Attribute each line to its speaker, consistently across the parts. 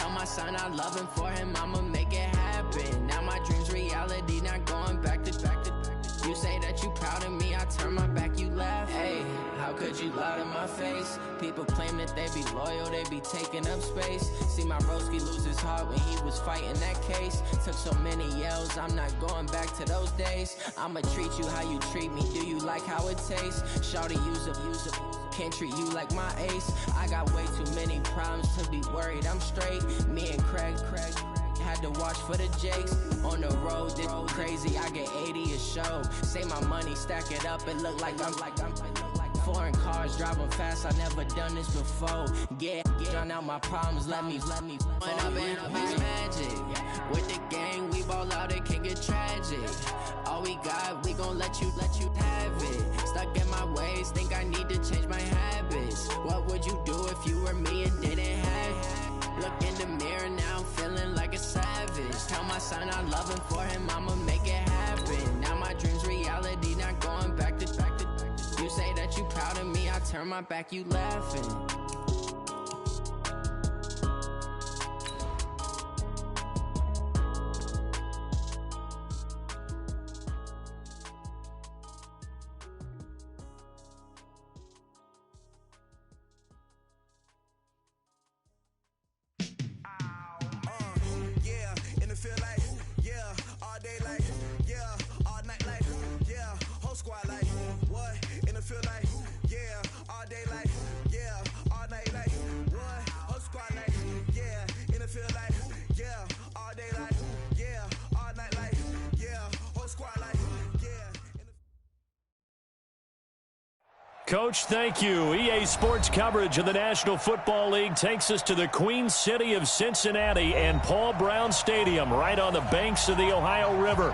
Speaker 1: Tell my son I love him, for him I'ma make it happen. Now my dream's reality, not going back to. You say that you proud of me, I turn my back, you laugh. Hey, how could you lie to my face? People claim that they be loyal, they be taking up space. See my broski lose his heart when he was fighting that case. Took so many yells, I'm not going back to those days. I'ma treat you how you treat me, do you like how it tastes? Shawty, use up, can't treat you like my ace. I got way too many problems to be worried, I'm straight. Me and Craig had to watch for the Jakes. On the road, this crazy, I get 80 a show. Say my money, stack it up, it look like I'm foreign cars, driving fast, I never done this before. Drown out my problems, let me When up and up is magic. With the gang, we ball out, it can get tragic. All we got, we gon' let you have it. Stuck in my ways, think I need to change my habits. What would you do if you were me and didn't have it? Look in the mirror now, I'm feeling like a savage. Tell my son I love him, for him I'ma make it happen. Now my dream's reality, not going back to. You say that you proud of me, I turn my back, you laughing.
Speaker 2: Coach, thank you. EA Sports coverage of the National Football League takes us to the Queen City of Cincinnati and Paul Brown Stadium right on the banks of the Ohio River.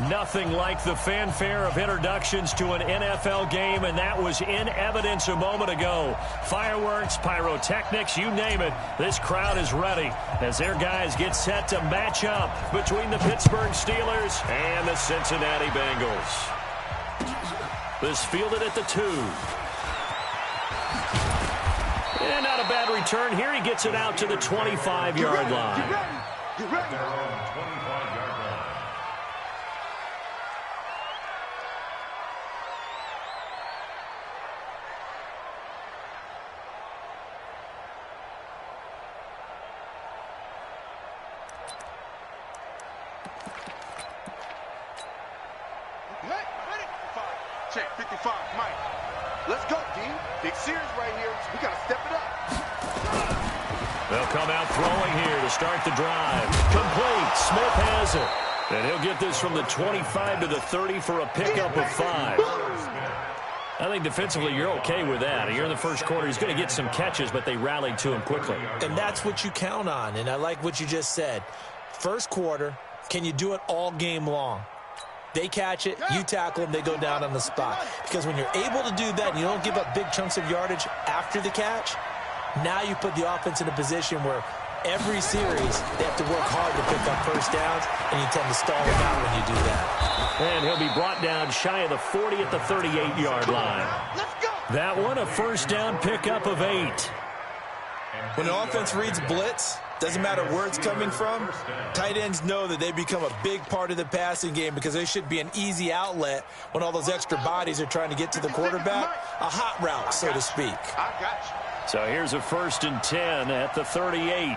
Speaker 2: Nothing like the fanfare of introductions to an NFL game, and that was in evidence a moment ago. Fireworks, pyrotechnics, you name it. This crowd is ready as their guys get set to match up between the Pittsburgh Steelers and the Cincinnati Bengals. This fielded at the 2. And not a bad return. Here he gets it out to the 25-yard line.
Speaker 3: Get ready. They're on 25-yard line.
Speaker 4: Check 55, Mike. Let's go, D. Big series right here. We got to step it up.
Speaker 2: They'll come out throwing here to start the drive. Complete. Smith has it. And he'll get this from the 25 to the 30 for a pickup of 5. I think defensively you're okay with that. Here in the first quarter, he's going to get some catches, but they rallied to him quickly.
Speaker 5: And that's what you count on, and I like what you just said. First quarter, can you do it all game long? They catch it, you tackle them, they go down on the spot. Because when you're able to do that and you don't give up big chunks of yardage after the catch, now you put the offense in a position where every series they have to work hard to pick up first downs, and you tend to stall them out when you do that.
Speaker 2: And he'll be brought down shy of the 40 at the 38-yard line. That one, a first down pickup of 8.
Speaker 5: When the offense reads blitz, doesn't matter where it's coming from, tight ends know that they become a big part of the passing game because they should be an easy outlet when all those extra bodies are trying to get to the quarterback. A hot route, so to speak.
Speaker 4: I got you.
Speaker 2: So here's a 1st and 10 at the 38.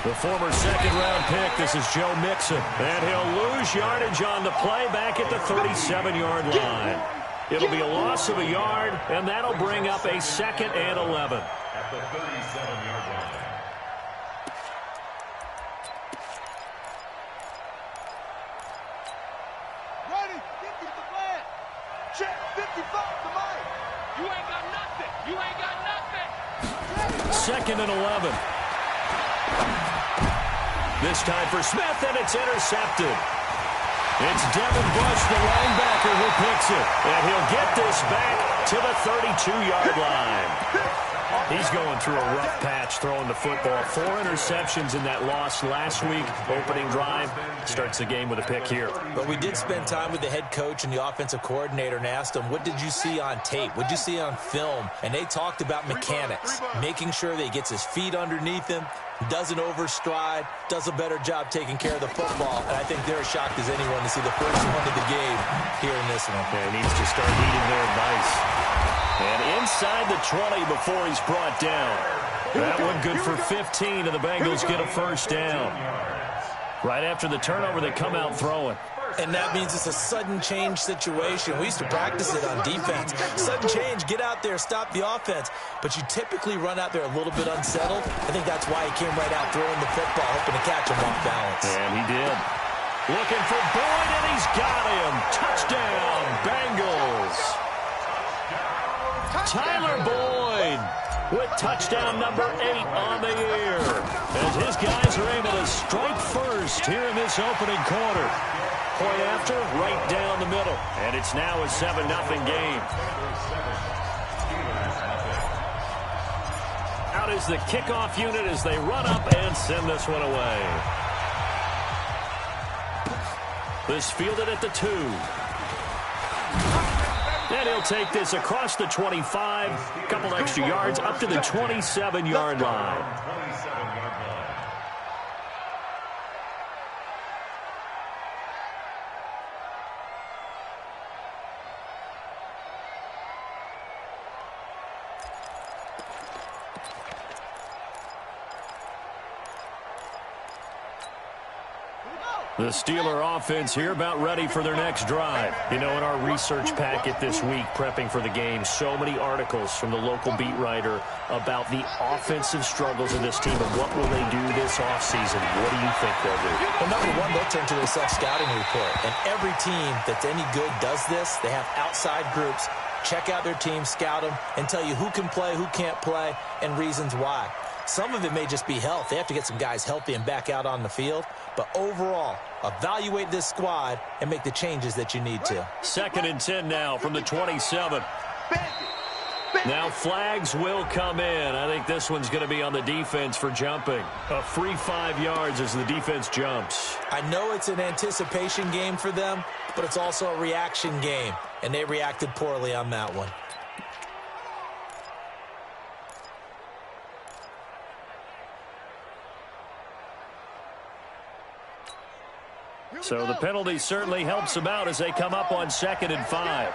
Speaker 2: The former second-round pick, this is Joe Mixon. And he'll lose yardage on the play back at the 37-yard line. It'll be a loss of a yard, and that'll bring up a 2nd and 11.
Speaker 3: At the 37-yard line.
Speaker 4: Ready, 50 to the plan. Check 55 to Mike. You ain't got nothing. You ain't got nothing.
Speaker 2: 2nd and 11. This time for Smith, and it's intercepted. It's Devin Bush, the linebacker, who picks it. And he'll get this back to the 32-yard line. He's going through a rough patch throwing the football. 4 interceptions in that loss last week. Opening drive starts the game with a pick here.
Speaker 5: But we did spend time with the head coach and the offensive coordinator and asked them, what did you see on tape? What did you see on film? And they talked about mechanics, making sure that he gets his feet underneath him, doesn't overstride, does a better job taking care of the football. And I think they're as shocked as anyone to see the first one of the game here in this one.
Speaker 2: Yeah, he needs to start heeding their advice. And inside the 20 before he's brought down. That one good for 15, and the Bengals get a first down. Right after the turnover, they come out throwing.
Speaker 5: And that means it's a sudden change situation. We used to practice it on defense. Sudden change, get out there, stop the offense. But you typically run out there a little bit unsettled. I think that's why he came right out throwing the football, hoping to catch him off balance.
Speaker 2: And he did. Looking for Boyd, and he's got him. Touchdown, Bengals. Tyler Boyd with touchdown number 8 on the year. As his guys are able to strike first here in this opening quarter. Point after, right down the middle. And it's now a 7-0 game. Out is the kickoff unit as they run up and send this one away. This fielded at the 2. And he'll take this across the 25, a couple extra yards, up to the 27-yard line. The Steeler offense here about ready for their next drive. You know, in our research packet this week, prepping for the game, so many articles from the local beat writer about the offensive struggles of this team and what will they do this offseason. What do you think they'll do?
Speaker 5: Well, number one, they'll turn to their self-scouting report. And every team that's any good does this. They have outside groups. Check out their team, scout them, and tell you who can play, who can't play, and reasons why. Some of it may just be health. They have to get some guys healthy and back out on the field. But overall, evaluate this squad and make the changes that you need to.
Speaker 2: 2nd and 10 now from the 27. Now flags will come in. I think this one's going to be on the defense for jumping. A free 5 yards as the defense jumps.
Speaker 5: I know it's an anticipation game for them, but it's also a reaction game. And they reacted poorly on that one.
Speaker 2: So the penalty certainly helps them out as they come up on 2nd and 5.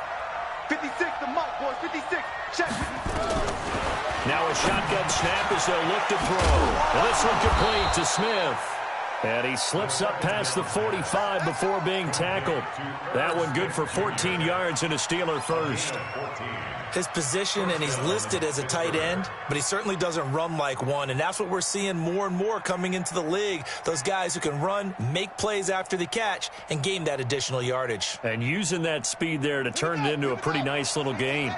Speaker 4: 56, the mark, boys, 56. Check.
Speaker 2: Now a shotgun snap as they'll look to throw. And this one complete to Smith. And he slips up past the 45 before being tackled. That one good for 14 yards and a Steeler first.
Speaker 5: His position, and he's listed as a tight end, but he certainly doesn't run like one, and that's what we're seeing more and more coming into the league. Those guys who can run, make plays after the catch, and gain that additional yardage.
Speaker 2: And using that speed there to turn it into a pretty nice little game.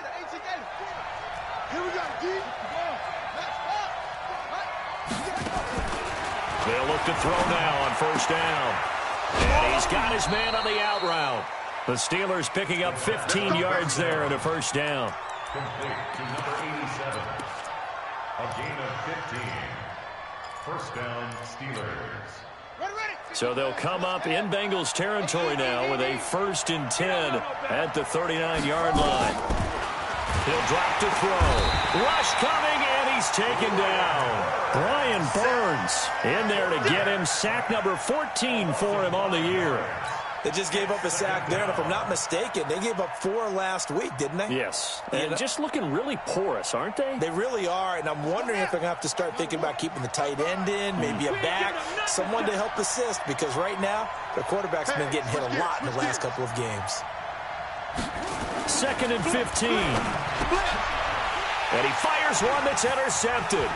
Speaker 2: They'll look to throw now on 1st down. And he's got his man on the out route. The Steelers picking up 15 yards there and a 1st down.
Speaker 3: Complete to number 87. A gain of 15. 1st down, Steelers.
Speaker 2: So they'll come up in Bengals territory now with a 1st and 10 at the 39-yard line. He'll drop to throw. Rush coming, and he's taken down. Brian Burns in there to get him. Sack number 14 for him on the year.
Speaker 5: They just gave up a sack there, and if I'm not mistaken, they gave up 4 last week, didn't they?
Speaker 2: Yes. And just looking really porous, aren't they?
Speaker 5: They really are, and I'm wondering if they're going to have to start thinking about keeping the tight end in, maybe a back, someone to help assist, because right now, their quarterback's been getting hit a lot in the last couple of games.
Speaker 2: 2nd and 15. And he fires one that's intercepted.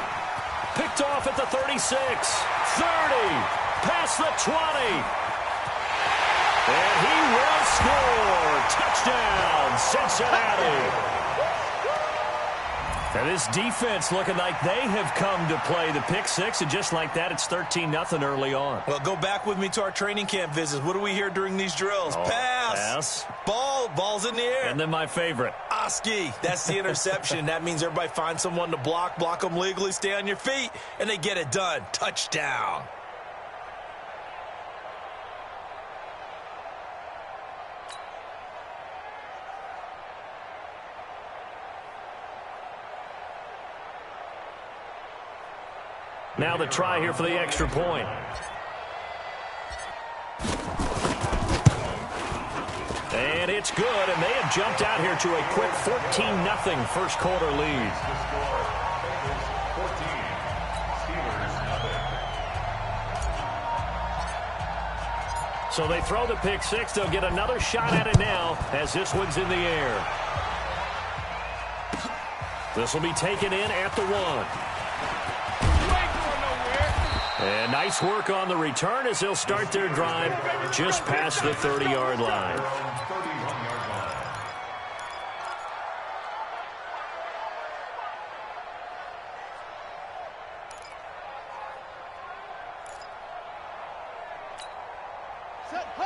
Speaker 2: Picked off at the 36, 30, past the 20. And he will score. Touchdown, Cincinnati. And this defense looking like they have come to play the pick 6, and just like that, it's 13-0 early on.
Speaker 5: Well, go back with me to our training camp visits. What do we hear during these drills? Pass.
Speaker 2: Pass.
Speaker 5: Ball's in the air.
Speaker 2: And then my favorite.
Speaker 5: Gronkowski. That's the interception. That means everybody finds someone to block them legally, stay on your feet, and they get it done. Touchdown.
Speaker 2: Now the try here for the extra point. And it's good, and they have jumped out here to a quick 14-0 first quarter lead. So they throw the pick six. They'll get another shot at it now as this one's in the air. This will be taken in at the 1. And nice work on the return as they'll start their drive just past the 30-yard line.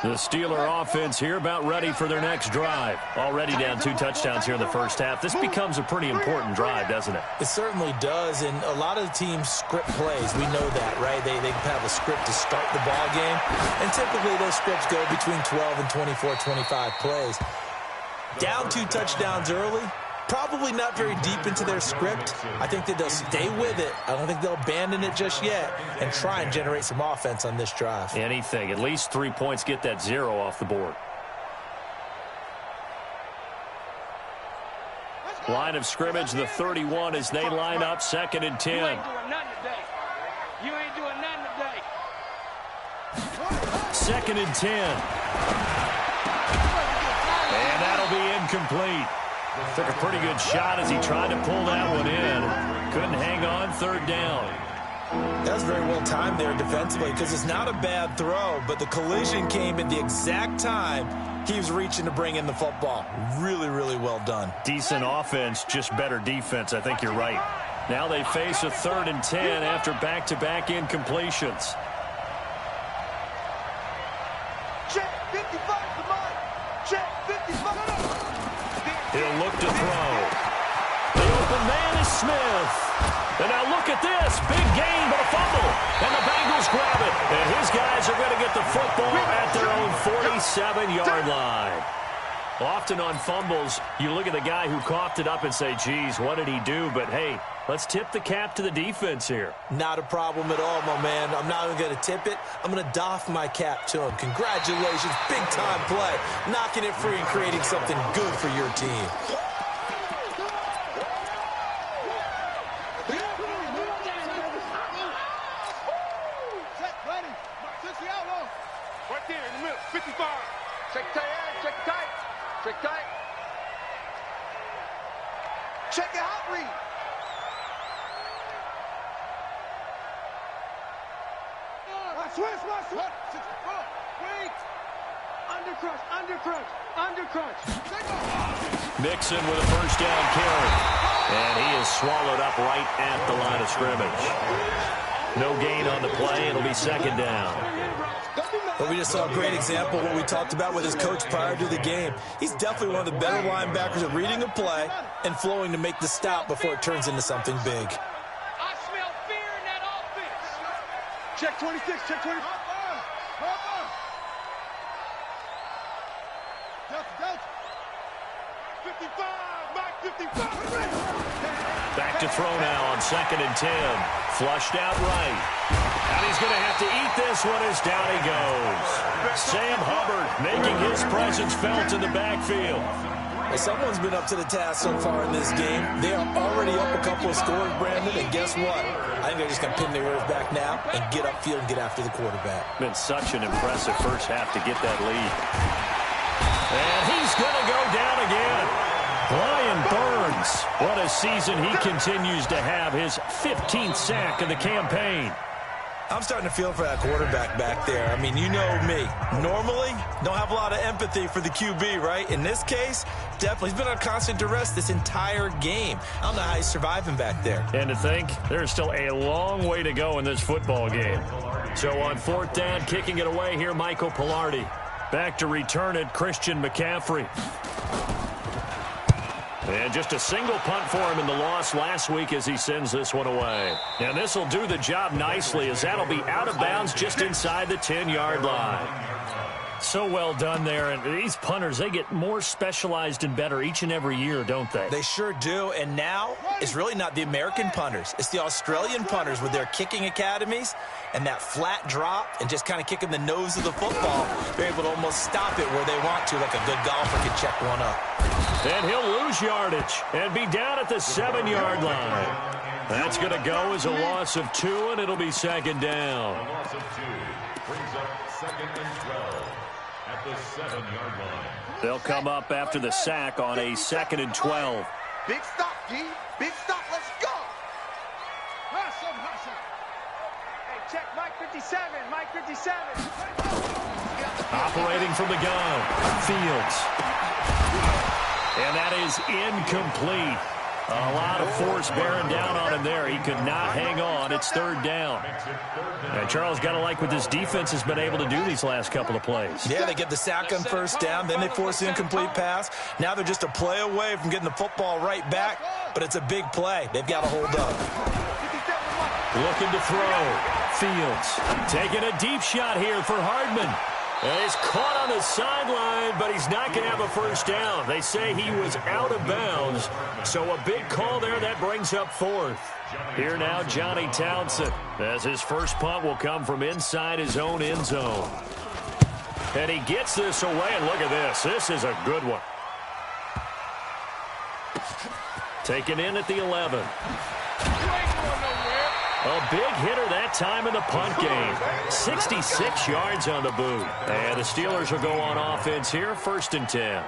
Speaker 2: The Steeler offense here about ready for their next drive. Already down 2 touchdowns here in the first half. This becomes a pretty important drive, doesn't it?
Speaker 5: It certainly does, and a lot of the teams script plays. We know that, right? They have a script to start the ball game, and typically those scripts go between 12 and 24, 25 plays. Down 2 touchdowns early, probably not very deep into their script. I think that they'll stay with it. I don't think they'll abandon it just yet and try and generate some offense on this drive.
Speaker 2: Anything. At least 3 points, get that 0 off the board. Line of scrimmage, the 31 as they line up, 2nd and 10.
Speaker 6: You ain't doing nothing today. You ain't doing nothing today.
Speaker 2: 2nd and 10. And that'll be incomplete. Took a pretty good shot as he tried to pull that one in. Couldn't hang on, 3rd down.
Speaker 5: That was very well timed there defensively because it's not a bad throw, but the collision came at the exact time he was reaching to bring in the football. Really, really well done.
Speaker 2: Decent offense, just better defense. I think you're right. Now they face a 3rd and 10 after back-to-back incompletions.
Speaker 4: Check 55, come on. Check 55.
Speaker 2: He'll look to throw. The open man is Smith. And now look at this. Big gain, but a fumble. And the Bengals grab it. And his guys are going to get the football at their own 47-yard line. Often on fumbles, you look at the guy who coughed it up and say, geez, what did he do? But, hey, let's tip the cap to the defense here.
Speaker 5: Not a problem at all, my man. I'm not even going to tip it. I'm going to doff my cap to him. Congratulations. Big-time play. Knocking it free and creating something good for your team.
Speaker 4: Right there in the middle, 55. Check tight, check tight. Check tight. Check your hot read. Switch. Wait. Undercrunch.
Speaker 2: Mixon with a 1st down carry. And he is swallowed up right at the line of scrimmage. No gain on the play. It'll be 2nd down.
Speaker 5: But we just saw a great example of what we talked about with his coach prior to the game. He's definitely one of the better linebackers at reading a play and flowing to make the stop before it turns into something big.
Speaker 6: I smell fear in that offense.
Speaker 4: Check 26, check 20. Delta. 55, Mike 55.
Speaker 2: Back to throw now on 2nd and 10. Flushed out right. And he's going to have to eat this one as down he goes. Sam Hubbard making his presence felt in the backfield.
Speaker 5: Someone's been up to the task so far in this game. They are already up a couple of scores, Brandon, and guess what? I think they're just going to pin their ears back now and get upfield and get after the quarterback.
Speaker 2: Been such an impressive first half to get that lead. And he's going to go down again. Brian Burns, what a season he continues to have, his 15th sack of the campaign.
Speaker 5: I'm starting to feel for that quarterback back there. I mean, you know me. Normally, don't have a lot of empathy for the QB, right? In this case, definitely. He's been on constant duress this entire game. I don't know how he's surviving back there.
Speaker 2: And to think, there's still a long way to go in this football game. So on 4th down, kicking it away here, Michael Pilardi. Back to return it, Christian McCaffrey. And just a single punt for him in the loss last week as he sends this one away. And this will do the job nicely as that'll be out of bounds just inside the 10-yard line.
Speaker 7: So well done there. And these punters, they get more specialized and better each and every year, don't they?
Speaker 5: They sure do. And now it's really not the American punters. It's the Australian punters with their kicking academies and that flat drop and just kind of kicking the nose of the football. They're able to almost stop it where they want to, like a good golfer can check one up.
Speaker 2: And he'll lose yardage and be down at the 7-yard line. That's going to go as a loss of 2, and it'll be second down.
Speaker 3: A loss of 2 brings up 2nd and 12 at the 7-yard line.
Speaker 2: They'll come up after the sack on a 2nd and 12.
Speaker 4: Big stop, D. Big stop. Let's go.
Speaker 6: Hey, check Mike 57. Mike 57.
Speaker 2: Operating from the gun, Fields. And that is incomplete. A lot of force bearing down on him there. He could not hang on. It's 3rd down. And Charles, got to like what this defense has been able to do these last couple of plays.
Speaker 5: Yeah, they get the sack on 1st down, then they force the incomplete pass. Now they're just a play away from getting the football right back, but it's a big play. They've got to hold up.
Speaker 2: Looking to throw. Fields taking a deep shot here for Hardman. And he's caught on the sideline, but he's not going to have a 1st down. They say he was out of bounds. So a big call there. That brings up 4th. Here now, Johnny Townsend, as his first punt will come from inside his own end zone. And he gets this away, and look at this. This is a good one. Taken in at the 11. A big hitter that time in the punt game. 66 yards on the boot. And the Steelers will go on offense here, 1st and 10.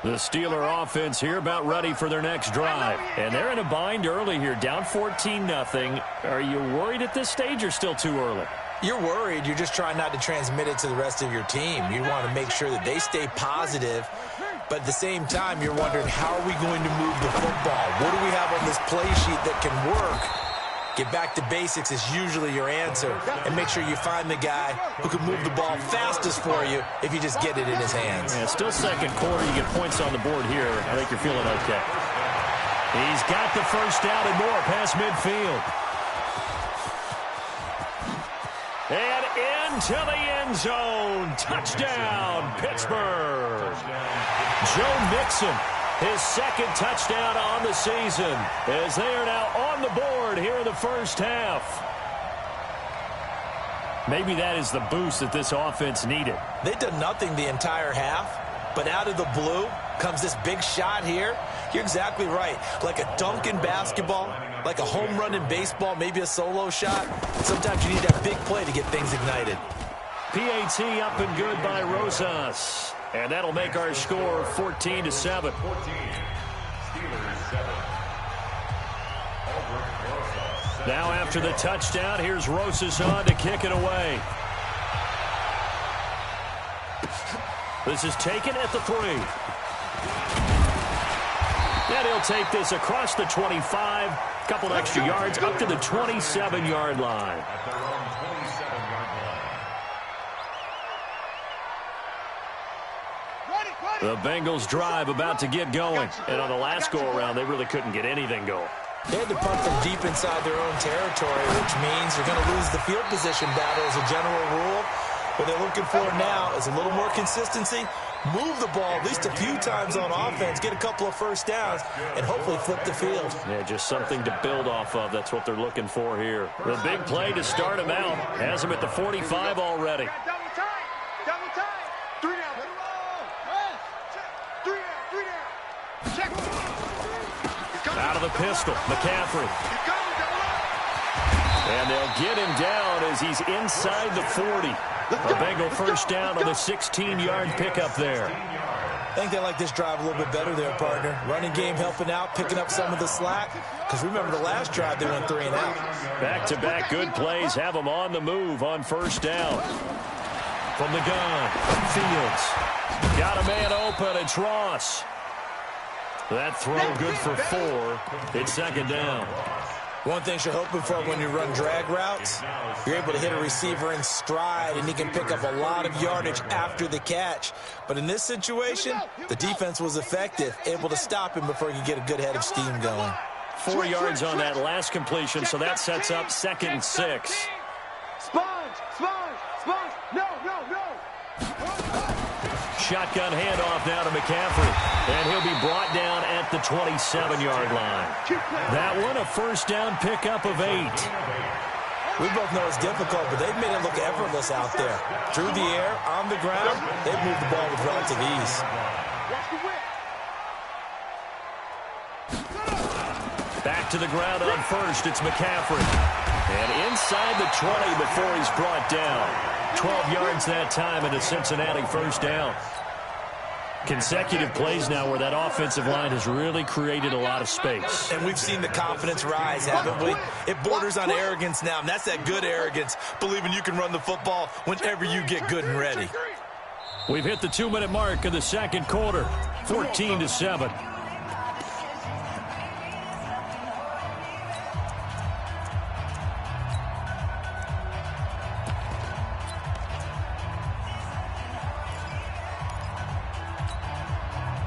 Speaker 2: The Steeler offense here about ready for their next drive. And they're in a bind early here, down 14-0. Are you worried at this stage or still too early?
Speaker 5: You're worried. You're just trying not to transmit it to the rest of your team. You want to make sure that they stay positive, but at the same time, you're wondering, how are we going to move the football? What do we have on this play sheet that can work? Get back to basics is usually your answer, and make sure you find the guy who can move the ball fastest for you if you just get it in his hands.
Speaker 2: Yeah, still 2nd quarter. You get points on the board here. I think you're feeling okay. He's got the 1st down and more past midfield. And into the end zone. Touchdown, Pittsburgh. Joe Mixon, his 2nd touchdown on the season, as they are now on the board here in the 1st half. Maybe that is the boost that this offense needed.
Speaker 5: They've done nothing the entire half, but out of the blue comes this big shot here. You're exactly right. Like a dunk in basketball, like a home run in baseball, maybe a solo shot. Sometimes you need that big play to get things ignited.
Speaker 2: PAT up and good by Rosas. And that'll make our score 14-7.
Speaker 3: 14. Steelers 7.
Speaker 2: Now after the touchdown, here's Rosas on to kick it away. This is taken at the 3. And he'll take this across the 25. A couple extra yards up to the 27-yard line.
Speaker 3: At their own 27-yard line.
Speaker 2: The Bengals drive about to get going. And on the last go-around, they really couldn't get anything going.
Speaker 5: They had to punt from deep inside their own territory, which means you're going to lose the field position battle as a general rule. What they're looking for now is a little more consistency, move the ball at least a few times on offense, get a couple of 1st downs, and hopefully flip the field.
Speaker 2: Yeah, just something to build off of. That's what they're looking for here. The big play to start him out has him at the 45 already.
Speaker 6: Double time. Double time.
Speaker 4: 3 down. 3 down. Check.
Speaker 2: Out of the pistol, McCaffrey. And they'll get him down as he's inside the 40. A Bengal 1st down on the 16-yard pickup there.
Speaker 5: I think they like this drive a little bit better there, partner. Running game helping out, picking up some of the slack. Because remember the last drive, they went 3 and out.
Speaker 2: Back-to-back good plays have them on the move on 1st down. From the gun, Fields. Got a man open, it's Ross. That throw good for 4. It's 2nd down.
Speaker 5: One thing you're hoping for when you run drag routes, you're able to hit a receiver in stride, and he can pick up a lot of yardage after the catch. But in this situation, the defense was effective, able to stop him before he could get a good head of steam going.
Speaker 2: 4 yards on that last completion, so that sets up 2nd and 6.
Speaker 6: Sponge! No!
Speaker 2: Shotgun handoff now to McCaffrey, and he'll be brought down at the 27-yard line. That one, a first down pickup of 8.
Speaker 5: We both know it's difficult, but they've made it look effortless out there. Through the air, on the ground, they've moved the ball with relative ease.
Speaker 2: Back to the ground on first, it's McCaffrey. And inside the 20 before he's brought down. 12 yards that time and a Cincinnati first down. Consecutive plays now where that offensive line has really created a lot of space.
Speaker 5: And we've seen the confidence rise, haven't we? It borders on arrogance now, and that's that good arrogance, believing you can run the football whenever you get good and ready.
Speaker 2: We've hit the 2-minute mark of the second quarter, 14-7.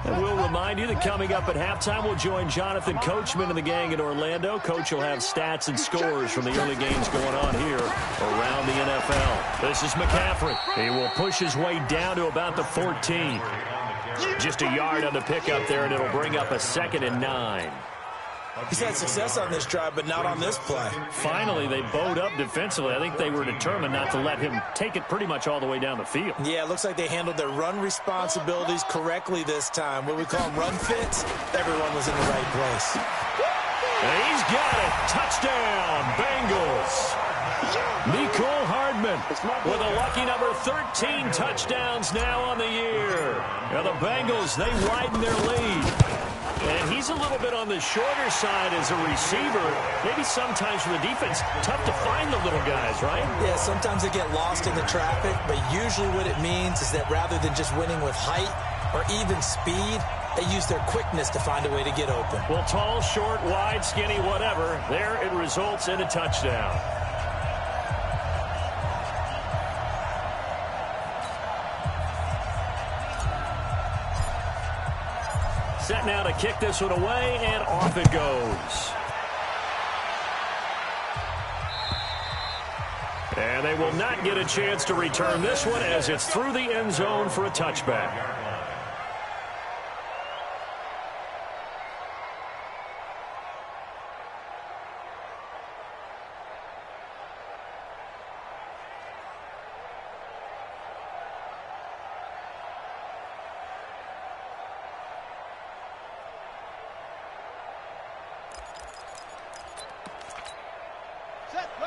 Speaker 2: And we'll remind you that coming up at halftime, we'll join Jonathan Coachman and the gang in Orlando. Coach will have stats and scores from the early games going on here around the NFL. This is McCaffrey. He will push his way down to about the 14. Just a yard on the pickup there, and it'll bring up a 2nd and 9.
Speaker 5: He's had success on this drive, but not on this play.
Speaker 2: Finally, they bowed up defensively. I think they were determined not to let him take it pretty much all the way down the field.
Speaker 5: Yeah, it looks like they handled their run responsibilities correctly this time. What we call them run fits, everyone was in the right place.
Speaker 2: And he's got it. Touchdown, Bengals. Mecole Hardman with a lucky number 13 touchdowns now on the year. Now the Bengals, they widen their lead. And he's a little bit on the shorter side as a receiver. Maybe sometimes for the defense, tough to find the little guys, right?
Speaker 5: Yeah, sometimes they get lost in the traffic, but usually what it means is that rather than just winning with height or even speed, they use their quickness to find a way to get open.
Speaker 2: Well, tall, short, wide, skinny, whatever, there it results in a touchdown. Set now to kick this one away, and off it goes. And they will not get a chance to return this one as it's through the end zone for a touchback.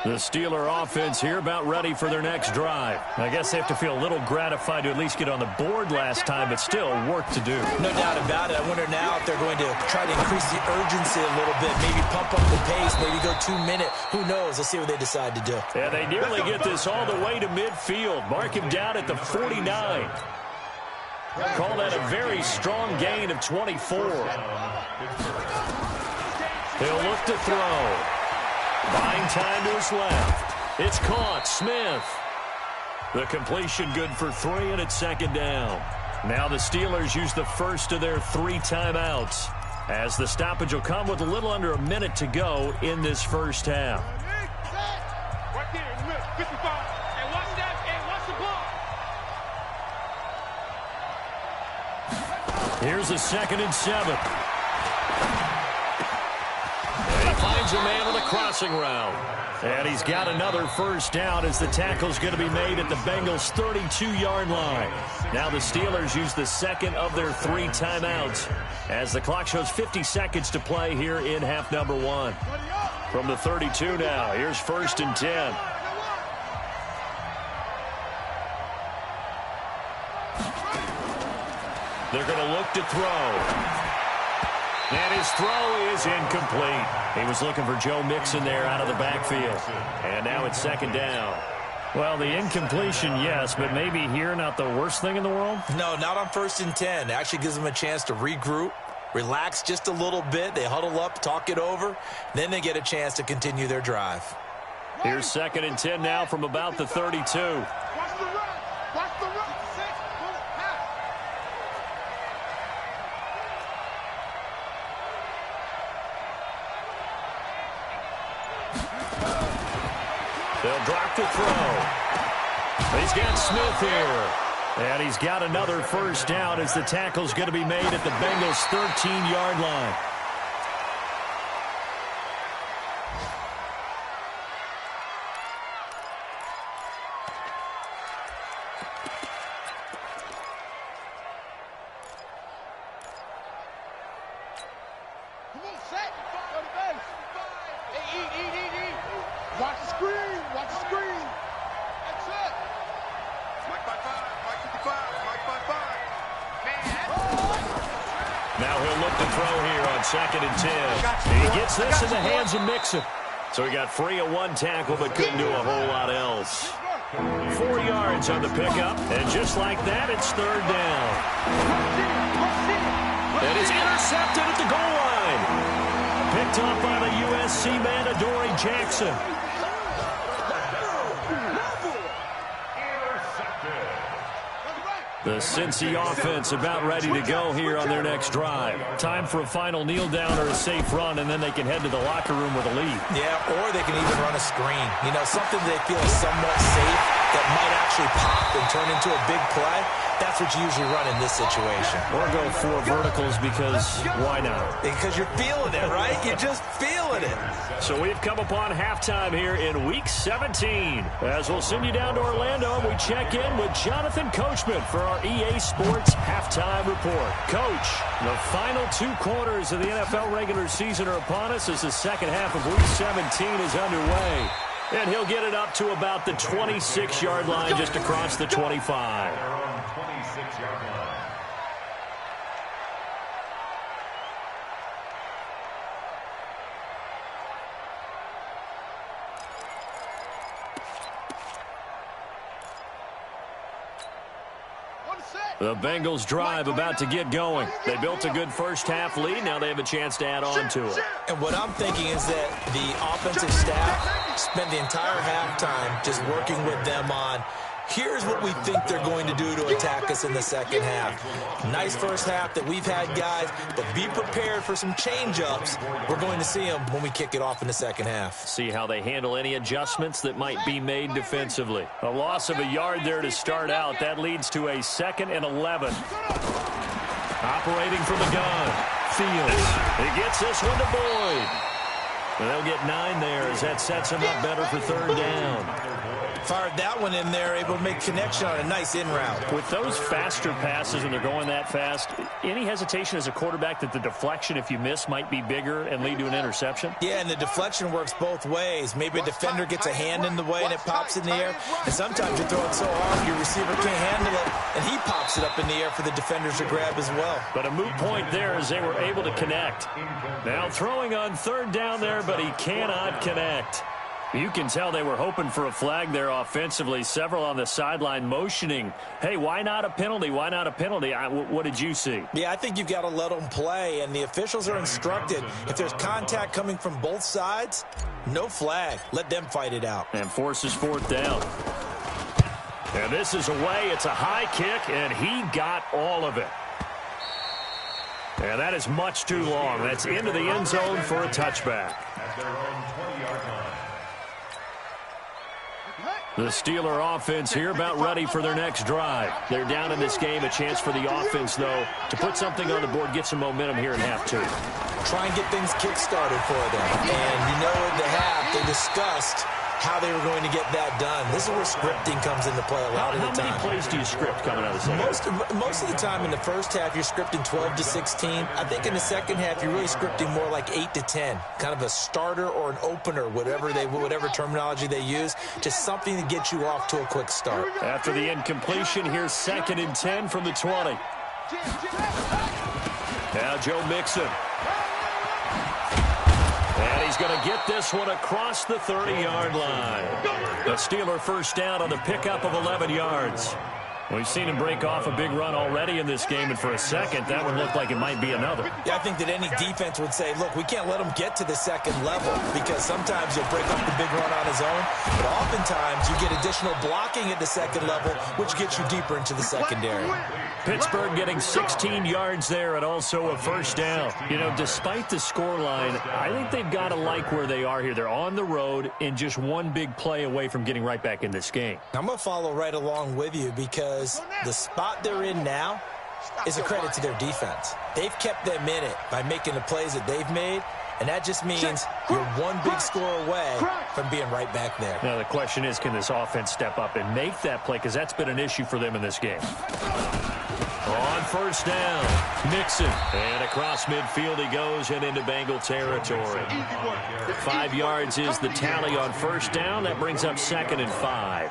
Speaker 2: The Steeler offense here about ready for their next drive. I guess they have to feel a little gratified to at least get on the board last time, but still work to do.
Speaker 5: No doubt about it. I wonder now if they're going to try to increase the urgency a little bit, maybe pump up the pace, maybe go 2-minute. Who knows? Let's see what they decide to do.
Speaker 2: Yeah, they nearly get this all the way to midfield. Mark him down at the 49. Call that a very strong gain of 24. He'll look to throw. Buying time to his left. It's caught. Smith. The completion good for 3, and it's 2nd down. Now the Steelers use the first of their 3 timeouts, as the stoppage will come with a little under a minute to go in this first half.
Speaker 6: Right there in the middle, 55. And watch that, and watch the ball.
Speaker 2: Here's a 2nd and 7. Finds a man on the crossing route. And he's got another first down as the tackle's going to be made at the Bengals' 32-yard line. Now the Steelers use the second of their 3 timeouts as the clock shows 50 seconds to play here in half number 1. From the 32 now, here's 1st and 10. They're going to look to throw. And his throw is incomplete. He was looking for Joe Mixon there out of the backfield. And now it's 2nd down. Well, the incompletion, yes, but maybe here not the worst thing in the world?
Speaker 5: No, not on 1st and 10. It actually gives them a chance to regroup, relax just a little bit. They huddle up, talk it over. Then they get a chance to continue their drive.
Speaker 2: Here's 2nd and 10 now from about the 32.
Speaker 4: Watch the run. Watch the run.
Speaker 2: They'll drop the throw. He's got Smith here. And he's got another first down as the tackle's going to be made at the Bengals' 13-yard line.
Speaker 4: Come on, set. Go to base. Hey, eat. Watch the screen. Watch the screen. That's it. Mike by 5. Mike 55. Mike by 5.
Speaker 2: Now he'll look to throw here on 2nd and 10. He gets this in the hands of Mixon. So he got free of one tackle but couldn't do a whole lot else. 4 yards on the pickup. And just like that, it's 3rd down. And he's intercepted at the goal line. Picked up by the USC man, Adoree Jackson. The Cincy offense about ready to go here on their next drive. Time for a final kneel down or a safe run, and then they can head to the locker room with a lead.
Speaker 5: Yeah, or they can even run a screen. You know, something they feel is somewhat safe that might actually pop and turn into a big play. That's what you usually run in this situation.
Speaker 2: Or go 4 verticals because why not?
Speaker 5: Because you're feeling it, right? You're just feeling it.
Speaker 2: So we've come upon halftime here in Week 17. As we'll send you down to Orlando, we check in with Jonathan Coachman for our EA Sports Halftime Report. Coach, the final 2 quarters of the NFL regular season are upon us as the second half of Week 17 is underway. And he'll get it up to about the 26-yard line just across the 25.
Speaker 3: They're on 26-yard line.
Speaker 2: The Bengals drive about to get going. They built a good first-half lead. Now they have a chance to add on to it.
Speaker 5: And what I'm thinking is that the offensive staff spent the entire halftime just working with them on, here's what we think they're going to do to attack us in the second half. Nice first half that we've had, guys, but be prepared for some change-ups. We're going to see them when we kick it off in the second half.
Speaker 2: See how they handle any adjustments that might be made defensively. A loss of a yard there to start out. That leads to a 2nd and 11. Operating from the gun. Fields. He gets this one to Boyd. And they'll get 9 there as that sets him up better for 3rd down.
Speaker 5: Fired that one in there, able to make connection on a nice in route.
Speaker 2: With those faster passes and they're going that fast, any hesitation as a quarterback that the deflection, if you miss, might be bigger and lead to an interception?
Speaker 5: Yeah, and the deflection works both ways. Maybe a defender gets a hand in the way and it pops in the air. And sometimes you throw it so hard your receiver can't handle it, and he pops it up in the air for the defenders to grab as well.
Speaker 2: But a moot point there as they were able to connect. Now throwing on 3rd down there, but he cannot connect. You can tell they were hoping for a flag there offensively. Several on the sideline motioning, hey, why not a penalty? Why not a penalty? What did you see?
Speaker 5: Yeah, I think you've got to let them play, and the officials are instructed. If there's contact coming from both sides, no flag. Let them fight it out.
Speaker 2: And forces 4th down. And this is away. It's a high kick, and he got all of it. And that is much too long. That's into the end zone for a touchback.
Speaker 3: At their own 20-yard line.
Speaker 2: The Steeler offense here about ready for their next drive. They're down in this game. A chance for the offense, though, to put something on the board, get some momentum here in half 2.
Speaker 5: Try and get things kick-started for them. And you know at the half, they discussed how they were going to get that done. This is where scripting comes into play a lot of the time.
Speaker 2: How many plays do you script coming out of the second half?
Speaker 5: Most of the time in the first half, you're scripting 12 to 16. I think in the second half, you're really scripting more like 8 to 10. Kind of a starter or an opener, whatever terminology they use. Just something to get you off to a quick start.
Speaker 2: After the incompletion, here's 2nd and 10 from the 20. Now Joe Mixon. And he's going to get this one across the 30-yard line. The Steeler first down on the pickup of 11 yards. We've seen him break off a big run already in this game, and for a second, that one looked like it might be another.
Speaker 5: Yeah, I think that any defense would say, look, we can't let him get to the second level because sometimes he'll break off the big run on his own, but oftentimes you get additional blocking at the second level, which gets you deeper into the secondary.
Speaker 2: Pittsburgh getting 16 yards there and also a first down. You know, despite the scoreline, I think they've got to like where they are here. They're on the road and just one big play away from getting right back in this game.
Speaker 5: I'm going to follow right along with you because the spot they're in now is a credit to their defense. They've kept them in it by making the plays that they've made, and that just means you're one big score away from being right back there.
Speaker 2: Now, the question is, can this offense step up and make that play? Because that's been an issue for them in this game. On first down, Mixon. And across midfield he goes and into Bengal territory. 5 yards is the tally on first down. That brings up 2nd and 5.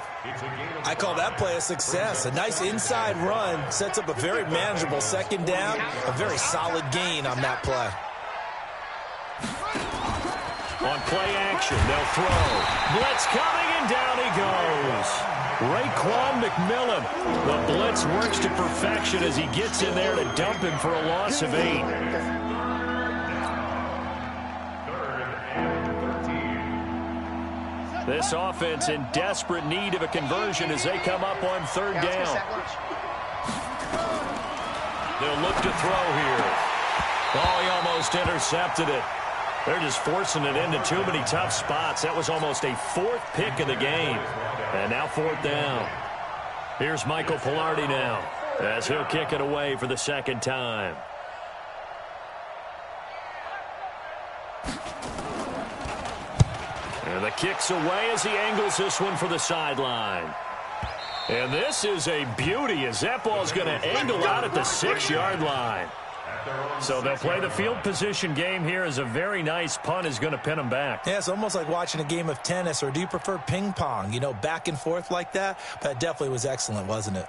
Speaker 5: I call that play a success. A nice inside run sets up a very manageable second down. A very solid gain on that play.
Speaker 2: On play action, they'll throw. Blitz coming, and down he goes. Raekwon McMillan. The blitz works to perfection as he gets in there to dump him for a loss of 8.
Speaker 3: 3rd and 13.
Speaker 2: This offense in desperate need of a conversion as they come up on 3rd down. They'll look to throw here. Oh, he almost intercepted it. They're just forcing it into too many tough spots. That was almost a 4th pick of the game. And now 4th down. Here's Michael Pilardi now as he'll kick it away for the 2nd time. And the kick's away as he angles this one for the sideline. And this is a beauty as that ball's going to angle out at the 6-yard line. So they'll play the field position game here as a very nice punt is going to pin them back.
Speaker 5: Yeah, it's almost like watching a game of tennis, or do you prefer ping pong? You know, back and forth like that? But it definitely was excellent, wasn't it?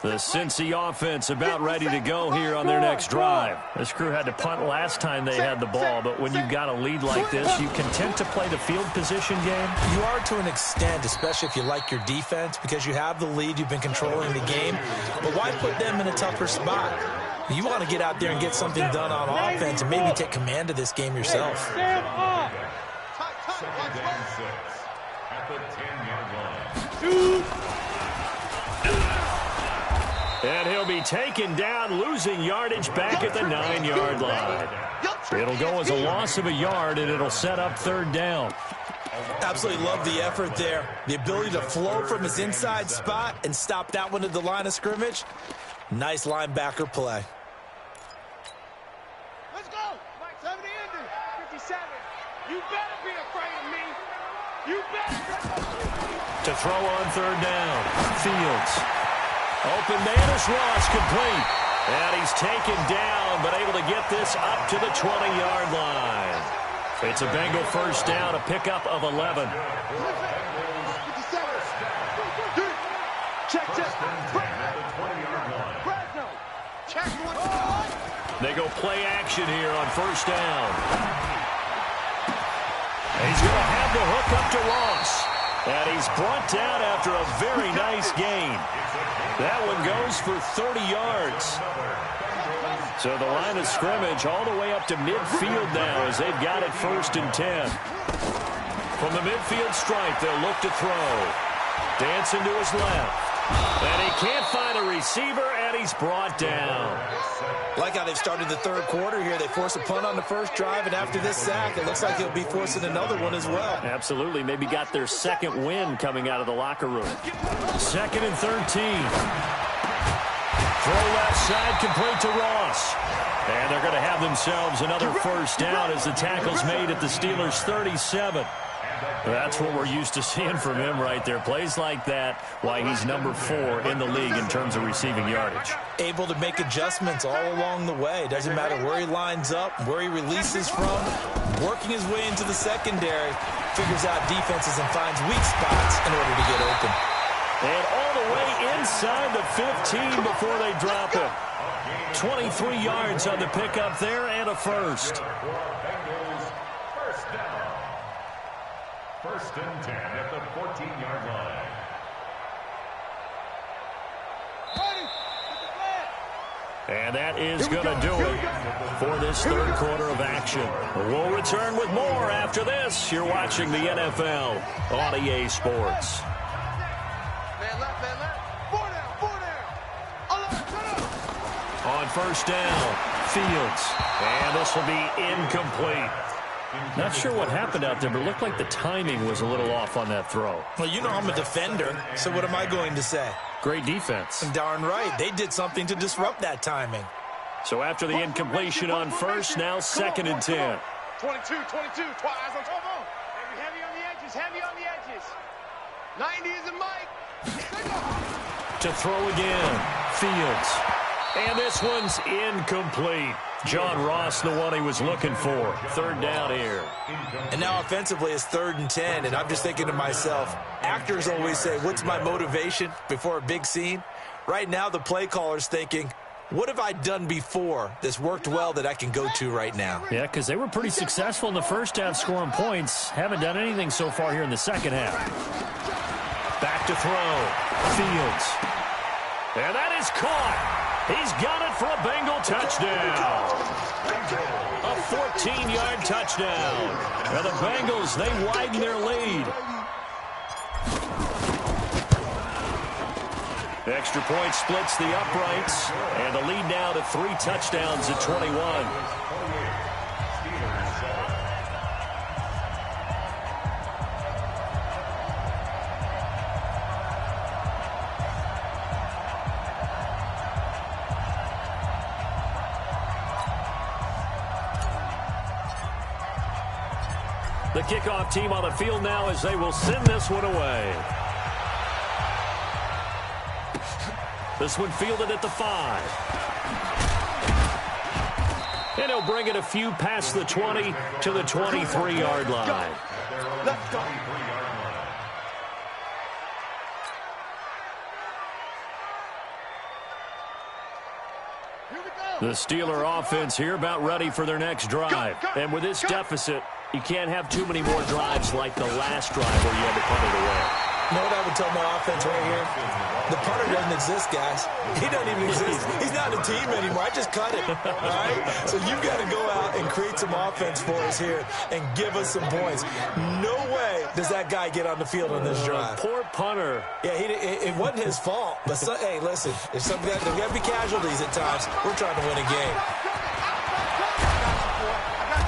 Speaker 2: The Cincy offense about ready to go here on their next drive. This crew had to punt last time they had the ball, but when you've got a lead like this, you content to play the field position game?
Speaker 5: You are to an extent, especially if you like your defense, because you have the lead, you've been controlling the game. But why put them in a tougher spot? You want to get out there and get something done on offense and maybe take command of this game yourself.
Speaker 3: 2nd and 6 at the 10-yard line.
Speaker 2: And he'll be taken down, losing yardage back at the 9-yard line. It'll go as a loss of a yard, and it'll set up 3rd down.
Speaker 5: Absolutely love the effort there. The ability to flow from his inside spot and stop that one at the line of scrimmage. Nice linebacker play.
Speaker 4: Let's go. 70 Indy. 57. You better be afraid of me. You better.
Speaker 2: To throw on 3rd down, Fields. Open man is Ross, complete. And he's taken down, but able to get this up to the 20-yard line. It's a Bengal first down, a pickup of 11. They go play action here on first down. He's going to have the hook up to Ross. And he's brought down after a very nice gain. That one goes for 30 yards. So the line of scrimmage all the way up to midfield now as they've got it 1st and 10. From the midfield stripe, they'll look to throw. Dancing to his left. And he can't find a receiver, and he's brought down.
Speaker 5: Like how they've started the 3rd quarter here. They force a punt on the first drive, and after this sack, it looks like he'll be forcing another one as well.
Speaker 2: Absolutely. Maybe got their 2nd win coming out of the locker room. 2nd and 13. Throw left side, complete to Ross. And they're going to have themselves another first down as the tackle's made at the Steelers' 37. That's what we're used to seeing from him right there. Plays like that, why he's number 4 in the league in terms of receiving yardage.
Speaker 5: Able to make adjustments all along the way. Doesn't matter where he lines up, where he releases from. Working his way into the secondary. Figures out defenses and finds weak spots in order to get open.
Speaker 2: And all the way inside the 15 before they drop him. 23 yards on the pickup there and a first.
Speaker 3: First and 10 at the 14. 14-yard line.
Speaker 2: And that is going to do it for this third quarter of action. We'll return with more after this. You're watching the NFL on EA Sports.
Speaker 4: Man left, man left. Four down.
Speaker 2: On first down, Fields. And this will be incomplete. Not sure what happened out there, but it looked like the timing was a little off on that throw.
Speaker 5: Well, you know I'm a defender, so what am I going to say?
Speaker 2: Great defense.
Speaker 5: Darn right. They did something to disrupt that timing.
Speaker 2: So after the incompletion on first, now 2nd and 10.
Speaker 4: 22, 22. Eyes on top of. Heavy on the edges, heavy on the edges. 90 is a Mike.
Speaker 2: To throw again, Fields. And this one's incomplete. John Ross, the one he was looking for. Third down here.
Speaker 5: And now offensively it's 3rd and 10, and I'm just thinking to myself, actors always say, what's my motivation before a big scene? Right now the play caller's thinking, what have I done before that's worked well that I can go to right now?
Speaker 2: Yeah, because they were pretty successful in the first half scoring points. Haven't done anything so far here in the second half. Back to throw. Fields. And that is caught. He's got it for a Bengal touchdown. A 14-yard touchdown. And the Bengals, they widen their lead. The extra point splits the uprights. And the lead now to 3 touchdowns at 21. The kickoff team on the field now as they will send this one away. This one fielded at the 5. And he'll bring it a few past the 20 to the 23-yard line. The Steeler offense here about ready for their next drive. And with this deficit, you can't have too many more drives like the last drive where you had to punt it away.
Speaker 5: You know what I would tell my offense right here? The punter doesn't exist, guys. He doesn't even exist. He's not a team anymore. I just cut it, all right? So you've got to go out and create some offense for us here and give us some points. No way does that guy get on the field on this drive.
Speaker 2: Poor punter.
Speaker 5: Yeah, it wasn't his fault. But, hey, listen, there's got to be casualties at times. We're trying to win a game.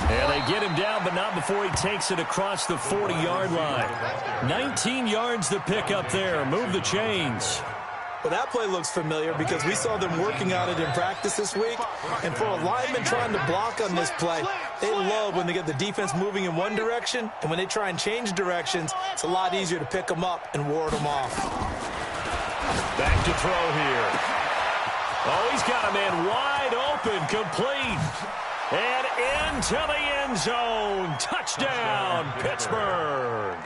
Speaker 2: And they get him down, but not before he takes it across the 40-yard line. 19 yards to pick up there. Move the chains.
Speaker 5: Well, that play looks familiar because we saw them working on it in practice this week. And for a lineman trying to block on this play, they love when they get the defense moving in one direction. And when they try and change directions, it's a lot easier to pick them up and ward them off.
Speaker 2: Back to throw here. Oh, he's got a man wide open, complete. And into the end zone. Touchdown, Pittsburgh.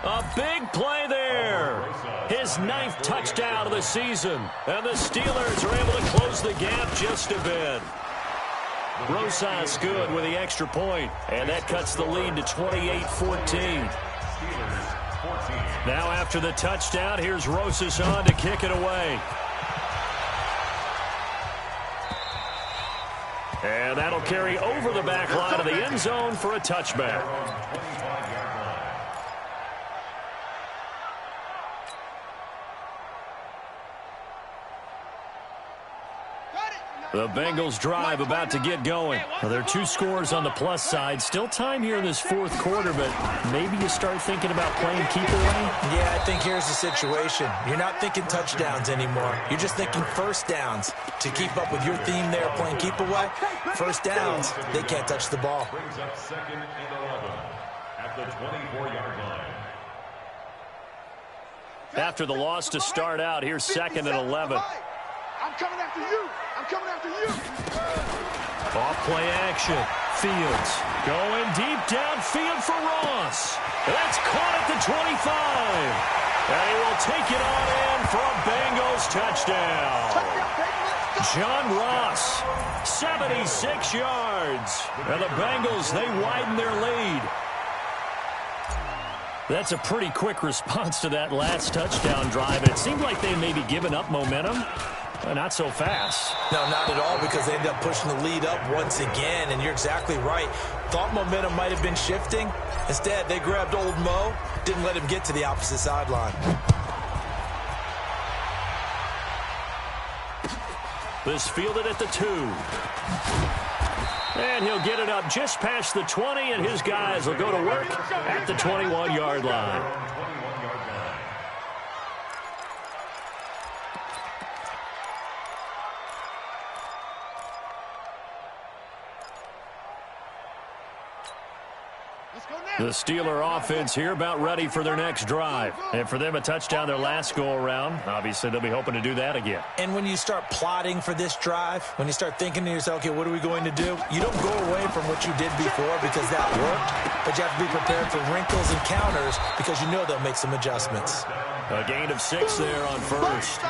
Speaker 2: A big play there. His 9th touchdown of the season. And the Steelers are able to close the gap just a bit. Rosas good with the extra point. And that cuts the lead to 28-14. Now after the touchdown, here's Rosas on to kick it away. And that'll carry over the back line of the end zone for a touchback. The Bengals drive about to get going. Well, there are 2 scores on the plus side. Still time here in this 4th quarter, but maybe you start thinking about playing keep away?
Speaker 5: Yeah, I think here's the situation. You're not thinking touchdowns anymore. You're just thinking first downs. To keep up with your theme there, playing keep away, first downs, they can't touch the ball.
Speaker 3: Brings up 2nd and 11 at the 24-yard line.
Speaker 2: After the loss to start out, here's 2nd and 11.
Speaker 4: I'm coming after you. I'm coming after you.
Speaker 2: Off play action. Fields going deep downfield for Ross. That's caught at the 25. And he will take it on in for a Bengals touchdown. John Ross, 76 yards. And the Bengals, they widen their lead. That's a pretty quick response to that last touchdown drive. It seemed like they may be giving up momentum. Not so fast.
Speaker 5: No, not at all, because they ended up pushing the lead up once again, and you're exactly right. Thought momentum might have been shifting. Instead, they grabbed old Mo, didn't let him get to the opposite sideline.
Speaker 2: This fielded at the 2. And he'll get it up just past the 20, and his guys will go to work at the 21-yard line. The Steeler offense here about ready for their next drive. And for them, a touchdown their last go-around. Obviously, they'll be hoping to do that again.
Speaker 5: And when you start plotting for this drive, when you start thinking to yourself, okay, what are we going to do? You don't go away from what you did before because that worked, but you have to be prepared for wrinkles and counters because you know they'll make some adjustments.
Speaker 2: A gain of 6 there on first.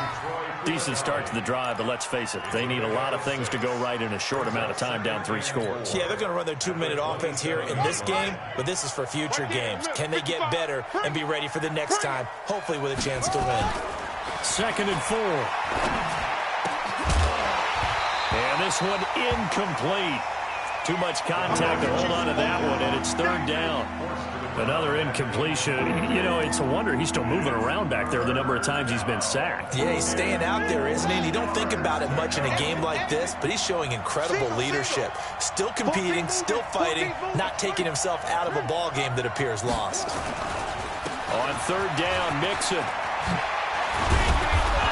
Speaker 2: Decent start to the drive, but let's face it, they need a lot of things to go right in a short amount of time, down 3 scores.
Speaker 5: Yeah, they're going to run their 2-minute offense here in this game, but this is for future games. Can they get better and be ready for the next time, hopefully with a chance to win?
Speaker 2: 2nd and 4. And this one incomplete. Too much contact to hold on to that one, and it's 3rd down. Another incompletion. You know, it's a wonder he's still moving around back there the number of times he's been sacked.
Speaker 5: Yeah, he's staying out there, isn't he? And you don't think about it much in a game like this, but he's showing incredible leadership. Still competing, still fighting, not taking himself out of a ball game that appears lost.
Speaker 2: On 3rd down, Mixon.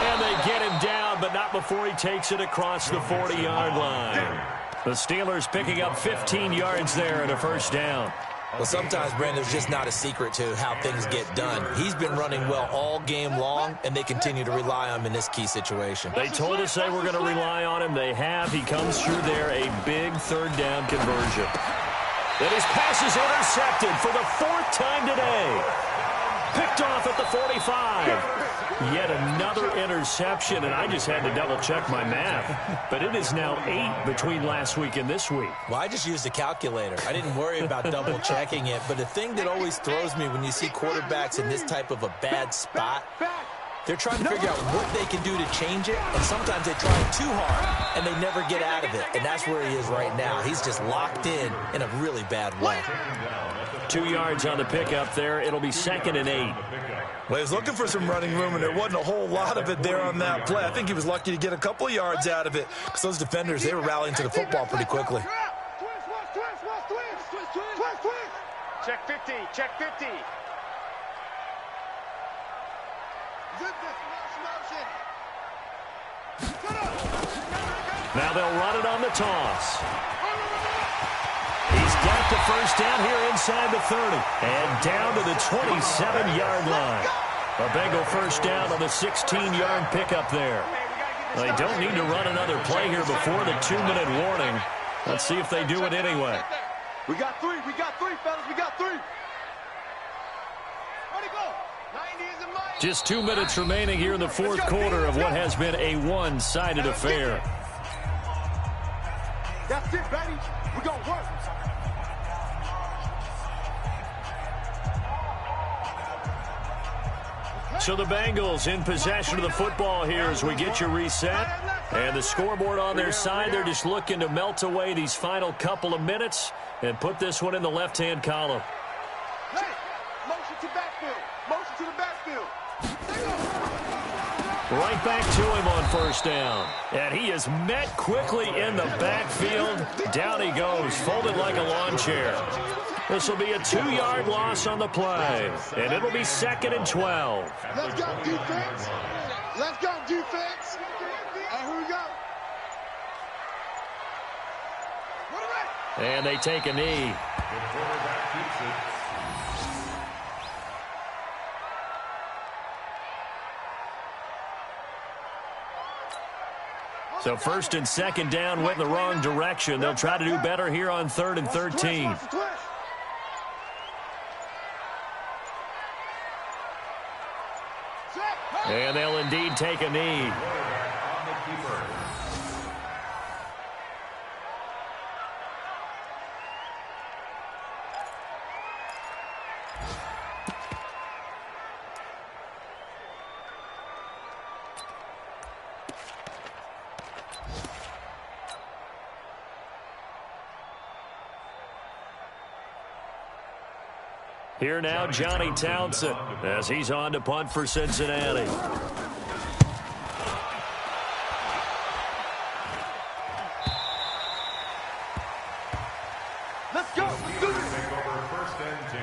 Speaker 2: And they get him down, but not before he takes it across the 40-yard line. The Steelers picking up 15 yards there and a 1st down.
Speaker 5: Well, sometimes, Brandon, there's just not a secret to how things get done. He's been running well all game long, and they continue to rely on him in this key situation.
Speaker 2: They told us they were going to rely on him. They have. He comes through there, a big 3rd down conversion. And his pass is intercepted for the 4th time today. Picked off at the 45. Yet another interception, and I just had to double-check my math. But it is now 8 between last week and this week.
Speaker 5: Well, I just used a calculator. I didn't worry about double-checking it. But the thing that always throws me when you see quarterbacks in this type of a bad spot, they're trying to figure out what they can do to change it, and sometimes they try too hard, and they never get out of it. And that's where he is right now. He's just locked in a really bad way.
Speaker 2: 2 yards on the pickup there. It'll be 2nd and 8.
Speaker 5: Well, he was looking for some running room, and there wasn't a whole lot of it there on that play. I think he was lucky to get a couple of yards out of it because those defenders, they were rallying to the football pretty quickly.
Speaker 6: Check 50, check 50.
Speaker 2: Now they'll run it on the toss. He's got the 1st down here inside the 30. And down to the 27-yard line. A Bengal 1st down on the 16-yard pickup there. They don't need to run another play here before the 2-minute warning. Let's see if they do it anyway.
Speaker 4: We got 3, fellas, we got 3. Where'd he go? 90 is a mighty.
Speaker 2: Just 2 minutes remaining here in the 4th quarter of what has been a one-sided affair.
Speaker 4: That's it, baby. We're going to work.
Speaker 2: So the Bengals in possession of the football here as we get you reset. And the scoreboard on their side, they're just looking to melt away these final couple of minutes and put this one in the left-hand column.
Speaker 4: Hey, motion to backfield. Motion to the backfield.
Speaker 2: Right back to him on 1st down. And he is met quickly in the backfield. Down he goes, folded like a lawn chair. This will be a 2-yard loss on the play. And it'll be 2nd and 12.
Speaker 4: Let's go, defense. Let's go, defense. And here we go.
Speaker 2: And they take a knee. So 1st and 2nd down went in the wrong direction. They'll try to do better here on 3rd and 13. And they'll indeed take a knee. Here now, Johnny Townsend, as he's on to punt for Cincinnati.
Speaker 4: Let's go. Let's do this.
Speaker 3: Take over 1st and 10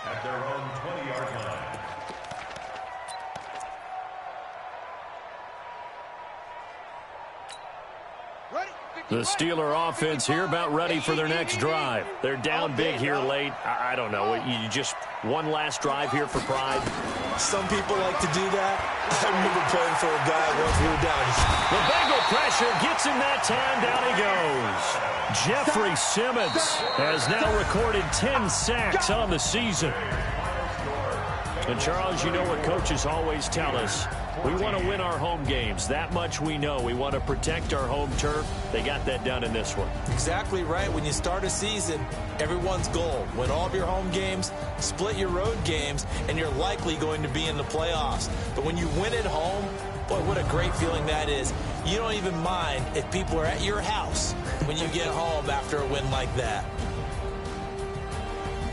Speaker 3: at their own 20-yard line.
Speaker 2: The Steeler offense here about ready for their next drive. They're down big here late. I don't know. You just one last drive here for pride.
Speaker 5: Some people like to do that. I remember playing for a guy once we were down.
Speaker 2: The Bengal pressure gets him that time. Down he goes. Jeffrey Simmons has now recorded 10 sacks on the season. And, Charles, you know what coaches always tell us. We want to win our home games. That much we know. We want to protect our home turf. They got that done in this one.
Speaker 5: Exactly right. When you start a season, everyone's goal: win all of your home games, split your road games, and you're likely going to be in the playoffs. But when you win at home, boy, what a great feeling that is. You don't even mind if people are at your house when you get home after a win like that.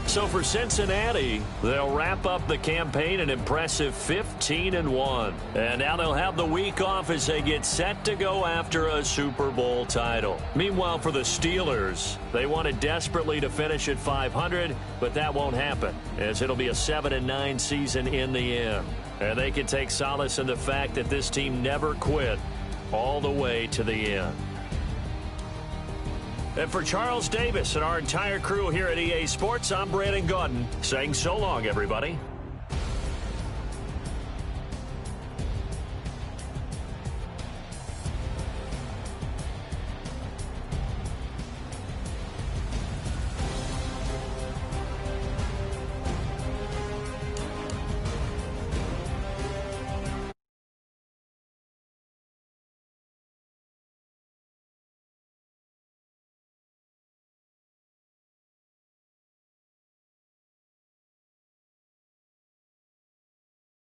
Speaker 2: So for Cincinnati, they'll wrap up the campaign an impressive 15-1. And now they'll have the week off as they get set to go after a Super Bowl title. Meanwhile, for the Steelers, they wanted desperately to finish at 500, but that won't happen, as it'll be a 7-9 season in the end. And they can take solace in the fact that this team never quit all the way to the end. And for Charles Davis and our entire crew here at EA Sports, I'm Brandon Gaudin saying so long, everybody.